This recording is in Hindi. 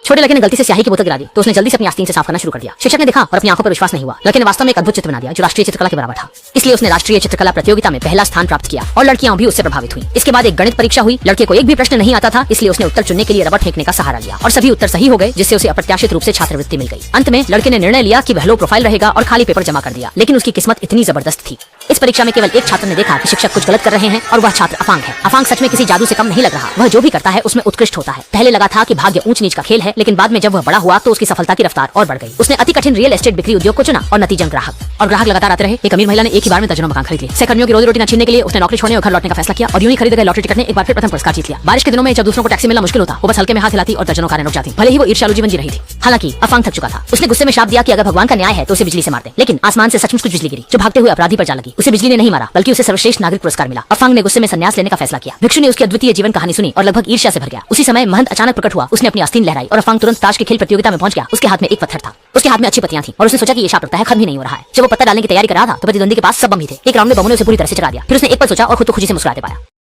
छोटे लड़के ने गलती से स्याही की बोतल गिरा दी तो उसने जल्दी से अपनी आस्तीन से साफ करना शुरू कर दिया। शिक्षक ने देखा और अपनी आंखों पर विश्वास नहीं हुआ। लड़के ने वास्तव में एक अद्भुत चित्र बना दिया जो राष्ट्रीय चित्रकला के बराबर था। इसलिए उसने राष्ट्रीय चित्रकला प्रतियोगिता में पहला स्थान प्राप्त किया और लड़कियां भी उससे प्रभावित हुई। इसके बाद एक गणित परीक्षा हुई। लड़के को एक भी प्रश्न नहीं आता था, इसलिए उसने उत्तर चुनने के लिए रबड़ फेंकने का सहारा लिया और सभी उत्तर सही हो गए, जिससे उसे अप्रत्याशित रूप से छात्रवृत्ति मिल गई। अंत में लड़के ने निर्णय लिया कि वह लो प्रोफाइल रहेगा और खाली पेपर जमा कर दिया। लेकिन उसकी किस्मत इतनी जबरदस्त थी। इस परीक्षा में केवल एक छात्र ने देखा कि शिक्षक कुछ गलत कर रहे हैं और वह छात्र अफांग है। अफांग सच में किसी जादू से कम नहीं लग रहा। वह जो भी करता है उसमें उत्कृष्ट होता है। पहले लगा था कि भाग्य ऊंच नीच का खेल है, लेकिन बाद में जब वह बड़ा हुआ तो उसकी सफलता की रफ्तार और बढ़ गई। उसने अति कठिन रियल एस्टेट बिक्री उद्योग को चुना और नतीजन ग्राहक लगातार आते रहे। एक अमीर महिला ने एक ही बार में दर्जनों मकान खरीद लिए। सहकर्मियों की रोजी रोटी न छीनने के लिए उसने नौकरी छोड़ने और घर लौटने का फैसला किया और यूं ही खरीदे गए लॉटरी टिकट ने एक बार फिर प्रथम पुरस्कार जीत लिया। बारिश के दिनों में जब दूसरों को टैक्सी मिलना मुश्किल होता, वो बस हल्के में हाथ हिलाती और दर्जनों कारें रुक जाती। भले ही वो ईर्ष्यालु जीवन जी रही थी। हालांकि अफांग थक चुका था। उसने गुस्से में शाप दिया कि अगर भगवान का न्याय है तो उसे बिजली से मार दे। लेकिन आसमान से सचमुच कुछ बिजली गिरी जो भागते हुए अपराधी पर जा लगी। उसे बिजली ने नहीं मारा, बल्कि उसे सर्वश्रेष्ठ नागरिक पुरस्कार मिला। अफांग ने गुस्से में संन्यास लेने का फैसला किया। भिक्षु ने उसकी अद्वितीय जीवन कहानी सुनी और लगभग ईर्ष्या से भर गया। उसी समय महंत अचानक प्रकट हुआ। उसने अपनी आस्तीन लहराई और अफांग तुरंत ताश के खेल प्रतियोगिता में पहुंच गया। उसके हाथ में एक पत्थर था। उसके हाथ में अच्छी पत्तियां थी और उसने सोचा कि ये शाप लगता है खत्म ही नहीं हो रहा है। जब वो पत्थर डालने की तैयारी कर रहा था तो प्रतिद्वंदी के पास सब बम ही थे। एक राउंड में बमों ने उसे पूरी तरह से चढ़ा दिया। फिर उसने एक पल सोचा और खुद को खुशी से मुस्कुराते पाया।